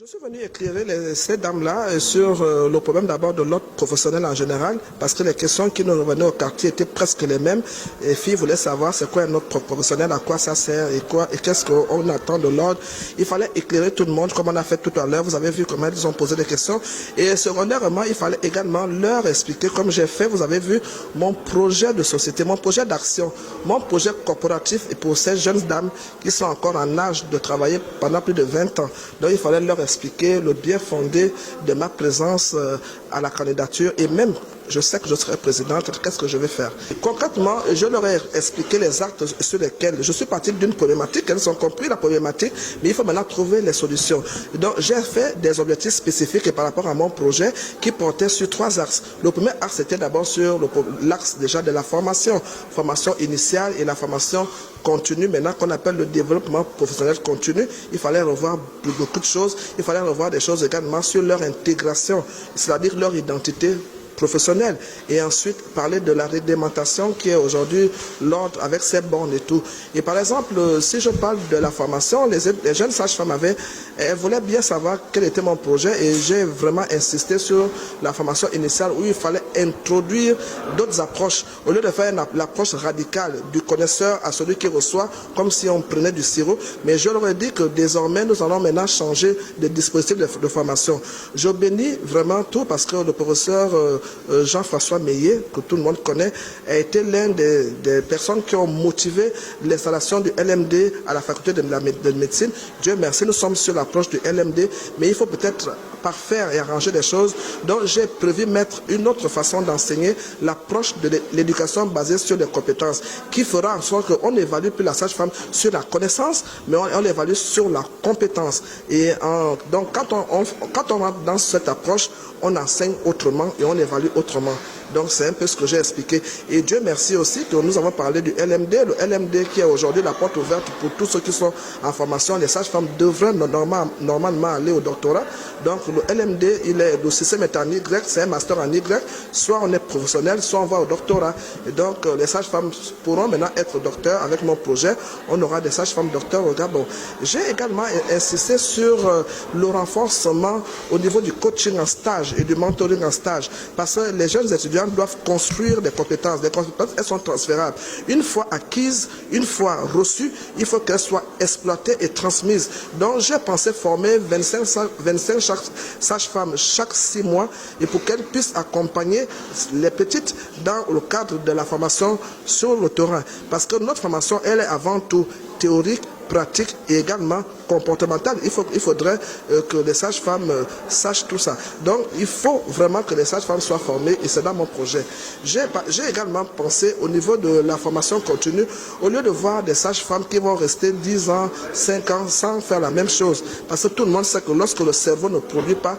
Je suis venu éclairer ces dames-là sur le problème d'abord de l'ordre professionnel en général, parce que les questions qui nous revenaient au quartier étaient presque les mêmes. Les filles voulaient savoir c'est quoi un ordre professionnel, à quoi ça sert et qu'est-ce qu'on attend de l'ordre. Il fallait éclairer tout le monde, comme on a fait tout à l'heure. Vous avez vu comment ils ont posé des questions. Et secondairement, il fallait également leur expliquer, comme j'ai fait, vous avez vu, mon projet de société, mon projet d'action, mon projet corporatif et pour ces jeunes dames qui sont encore en âge de travailler pendant plus de 20 ans. Donc il fallait leur expliquer le bien fondé de ma présence à la candidature et même je sais que je serai présidente, qu'est-ce que je vais faire? Concrètement, je leur ai expliqué les actes sur lesquels je suis parti d'une problématique, elles ont compris la problématique, mais il faut maintenant trouver les solutions. Donc j'ai fait des objectifs spécifiques par rapport à mon projet qui portaient sur 3 axes. Le premier axe était d'abord sur l'axe déjà de la formation initiale et la formation continue, maintenant qu'on appelle le développement professionnel continu. Il fallait revoir beaucoup de choses, il fallait revoir des choses également sur leur intégration, c'est-à-dire leur identité professionnel et ensuite parler de la réglementation qui est aujourd'hui l'ordre avec ses bornes et tout. Et par exemple, si je parle de la formation, les jeunes sages-femmes elles voulaient bien savoir quel était mon projet et j'ai vraiment insisté sur la formation initiale où il fallait introduire d'autres approches au lieu de faire l'approche radicale du connaisseur à celui qui reçoit comme si on prenait du sirop. Mais je leur ai dit que désormais nous allons maintenant changer de dispositif de formation. Je bénis vraiment tout parce que le professeur Jean-François Meillet, que tout le monde connaît, a été l'un des personnes qui ont motivé l'installation du LMD à la faculté de médecine. Dieu merci, nous sommes sur l'approche du LMD, mais il faut peut-être parfaire et arranger des choses. Donc j'ai prévu mettre une autre façon d'enseigner, l'approche de l'éducation basée sur les compétences, qui fera en sorte qu'on n'évalue plus la sage-femme sur la connaissance, mais on l'évalue sur la compétence. Et donc quand on rentre dans cette approche, on enseigne autrement et on évalue autrement. Donc c'est un peu ce que j'ai expliqué. Et Dieu merci aussi que nous avons parlé du LMD. Le LMD qui est aujourd'hui la porte ouverte pour tous ceux qui sont en formation. Les sages-femmes devraient normalement aller au doctorat. Donc le LMD, le système est en Y, c'est un master en Y. Soit on est professionnel, soit on va au doctorat. Et donc les sages-femmes pourront maintenant être docteurs avec mon projet. On aura des sages-femmes docteurs au Gabon. J'ai également insisté sur le renforcement au niveau du coaching en stage et du mentoring en stage. Parce que les jeunes étudiants doivent construire des compétences. Les compétences, elles sont transférables. Une fois acquises, une fois reçues, il faut qu'elles soient exploitées et transmises. Donc, j'ai pensé former 25 sages-femmes chaque 6 mois et pour qu'elles puissent accompagner les petites dans le cadre de la formation sur le terrain. Parce que notre formation, elle est avant tout théorique, pratique et également comportementale. Il faudrait que les sages-femmes sachent tout ça. Donc, il faut vraiment que les sages-femmes soient formées et c'est dans mon projet. J'ai également pensé au niveau de la formation continue, au lieu de voir des sages-femmes qui vont rester 10 ans, 5 ans sans faire la même chose. Parce que tout le monde sait que lorsque le cerveau ne produit pas,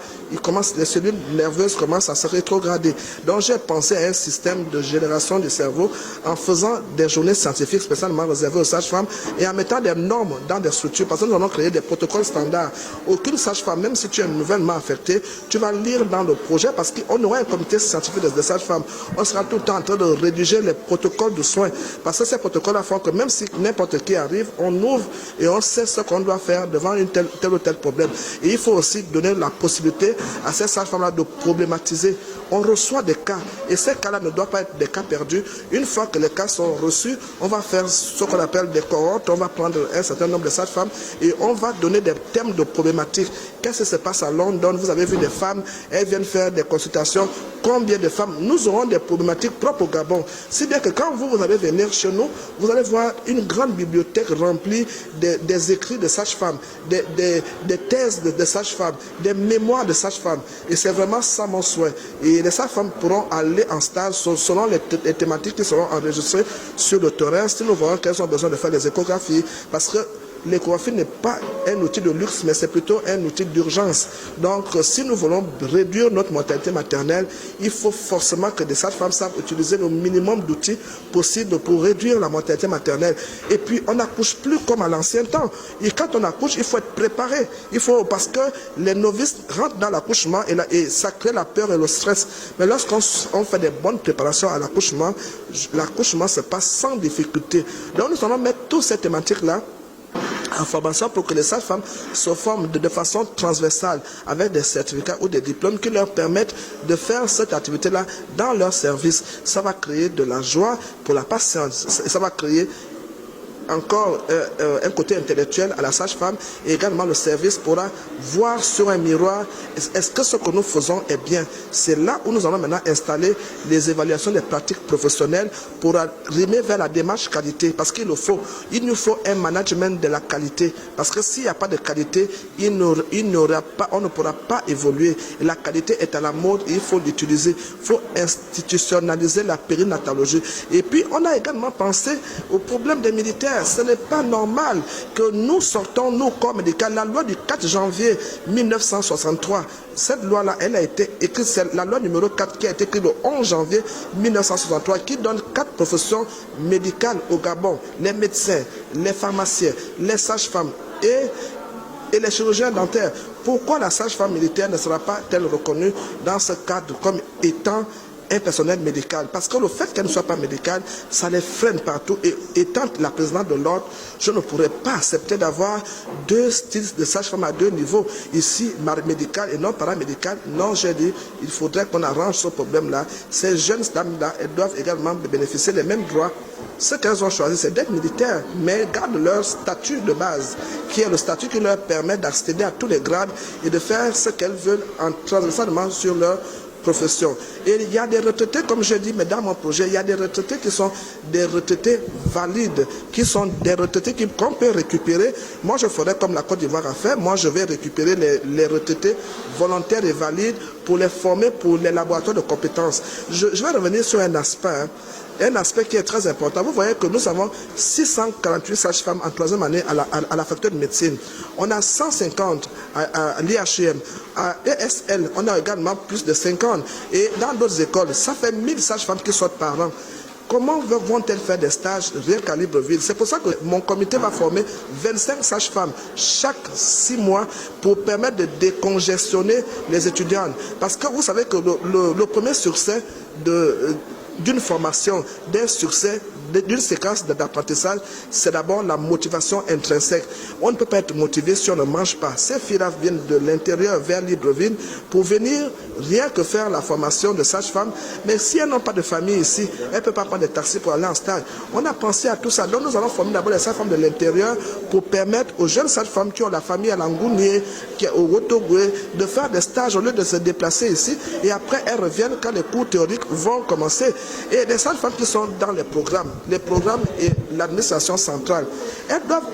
les cellules nerveuses commencent à se rétrograder. Donc, j'ai pensé à un système de génération du cerveau en faisant des journées scientifiques spécialement réservées aux sages-femmes et en mettant des normes dans des structures, parce que nous allons créer des protocoles standards. Aucune sage-femme, même si tu es nouvellement affectée, tu vas lire dans le projet parce qu'on aura un comité scientifique de sages-femmes. On sera tout le temps en train de rédiger les protocoles de soins. Parce que ces protocoles font que même si n'importe qui arrive, on ouvre et on sait ce qu'on doit faire devant tel ou tel problème. Et il faut aussi donner la possibilité à ces sages-femmes-là de problématiser. On reçoit des cas et ces cas-là ne doivent pas être des cas perdus. Une fois que les cas sont reçus, on va faire ce qu'on appelle des cohortes, on va prendre un certain nombre de sages-femmes et on va donner des thèmes de problématiques. Qu'est-ce qui se passe à London? Vous avez vu des femmes, elles viennent faire des consultations. Combien de femmes? Nous aurons des problématiques propres au Gabon. Si bien que quand vous allez venir chez nous, vous allez voir une grande bibliothèque remplie des écrits de sages-femmes, des thèses de sages-femmes, des mémoires de sages-femmes. Et c'est vraiment ça mon souhait. Et les sages-femmes pourront aller en stage selon les thématiques qui seront enregistrées sur le terrain. Si nous voyons qu'elles ont besoin de faire des échographies, parce que l'échographie n'est pas un outil de luxe, mais c'est plutôt un outil d'urgence. Donc, si nous voulons réduire notre mortalité maternelle, il faut forcément que des sages-femmes savent utiliser le minimum d'outils possibles pour réduire la mortalité maternelle. Et puis, on n'accouche plus comme à l'ancien temps. Et quand on accouche, il faut être préparé. Parce que les novices rentrent dans l'accouchement et ça crée la peur et le stress. Mais lorsqu'on fait des bonnes préparations à l'accouchement se passe sans difficulté. Donc, nous allons mettre toutes ces thématiques-là en formation pour que les sages-femmes se forment de façon transversale avec des certificats ou des diplômes qui leur permettent de faire cette activité-là dans leur service. Ça va créer de la joie pour la patiente. Ça va créer encore un côté intellectuel à la sage-femme et également le service pourra voir sur un miroir est-ce que ce que nous faisons est bien. C'est là où nous allons maintenant installer les évaluations des pratiques professionnelles pour arriver vers la démarche qualité parce qu'il nous faut un management de la qualité parce que s'il n'y a pas de qualité, on ne pourra pas évoluer. Et la qualité est à la mode et il faut l'utiliser. Il faut institutionnaliser la périnatologie. Et puis on a également pensé au problème des militaires. Ce n'est pas normal que nous sortons, nous, corps médical, la loi du 4 janvier 1963. Cette loi-là, elle a été écrite, c'est la loi numéro 4 qui a été écrite le 11 janvier 1963, qui donne 4 professions médicales au Gabon. Les médecins, les pharmaciens, les sages-femmes et les chirurgiens dentaires. Pourquoi la sage-femme militaire ne sera pas-t-elle reconnue dans ce cadre comme étant un personnel médical? Parce que le fait qu'elle ne soit pas médicale, ça les freine partout. Et étant la présidente de l'ordre, je ne pourrais pas accepter d'avoir 2 styles de sage-femme à 2 niveaux. Ici, médicale et non paramédicale. Non, j'ai dit, il faudrait qu'on arrange ce problème-là. Ces jeunes dames-là, elles doivent également bénéficier des mêmes droits. Ce qu'elles ont choisi, c'est d'être militaires, mais gardent leur statut de base, qui est le statut qui leur permet d'accéder à tous les grades et de faire ce qu'elles veulent en transversalement sur leur profession. Et il y a des retraités, comme je dis, mais dans mon projet, il y a des retraités qui sont des retraités valides, qui sont des retraités qu'on peut récupérer. Moi, je ferai comme la Côte d'Ivoire a fait. Moi, je vais récupérer les retraités volontaires et valides pour les former pour les laboratoires de compétences. Je vais revenir sur un aspect. Un aspect qui est très important. Vous voyez que nous avons 648 sages-femmes en 3e année à la faculté de médecine. On a 150 à l'IHM. À ESL, on a également plus de 50. Et dans d'autres écoles, ça fait 1000 sages-femmes qui sortent par an. Comment vont-elles faire des stages rien qu'à Libreville? C'est pour ça que mon comité va former 25 sages-femmes chaque 6 mois pour permettre de décongestionner les étudiantes. Parce que vous savez que le premier succès d'une formation, d'un succès, d'une séquence d'apprentissage, c'est d'abord la motivation intrinsèque. On ne peut pas être motivé si on ne mange pas. Ces filles-là viennent de l'intérieur vers Libreville pour venir rien que faire la formation de sage-femme. Mais si elles n'ont pas de famille ici, elles ne peuvent pas prendre des taxis pour aller en stage. On a pensé à tout ça. Donc nous allons former d'abord les sages-femmes de l'intérieur pour permettre aux jeunes sages-femmes qui ont la famille à Langounier, au Rotogoué, de faire des stages au lieu de se déplacer ici. Et après, elles reviennent quand les cours théoriques vont commencer. Et les sages-femmes qui sont dans les programmes et l'administration centrale, elles doivent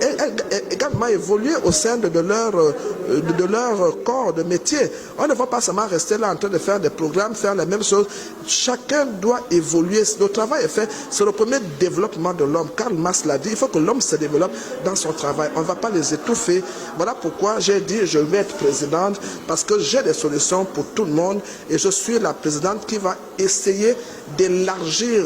également évoluer au sein de leur corps de métier. On ne va pas seulement rester là en train de faire des programmes, faire les mêmes choses. Chacun doit évoluer. Le travail est fait. C'est le premier développement de l'homme. Karl Marx l'a dit, il faut que l'homme se développe dans son travail. On ne va pas les étouffer. Voilà pourquoi j'ai dit je vais être présidente, parce que j'ai des solutions pour tout le monde et je suis la présidente qui va essayer d'élargir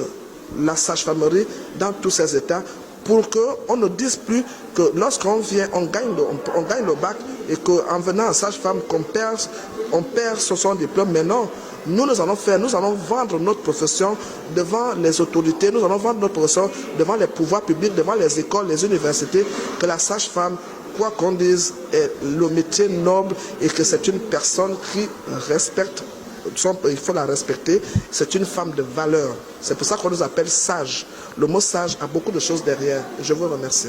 la sage-famerie dans tous ces états pour qu'on ne dise plus que lorsqu'on vient, on gagne le bac et qu'en venant en sage-femme, on perd son diplôme. Mais non, nous allons vendre notre profession devant les autorités, nous allons vendre notre profession devant les pouvoirs publics, devant les écoles, les universités, que la sage-femme, quoi qu'on dise, est le métier noble et que c'est une personne qui respecte. Il faut la respecter, c'est une femme de valeur. C'est pour ça qu'on nous appelle sage. Le mot sage a beaucoup de choses derrière. Je vous remercie.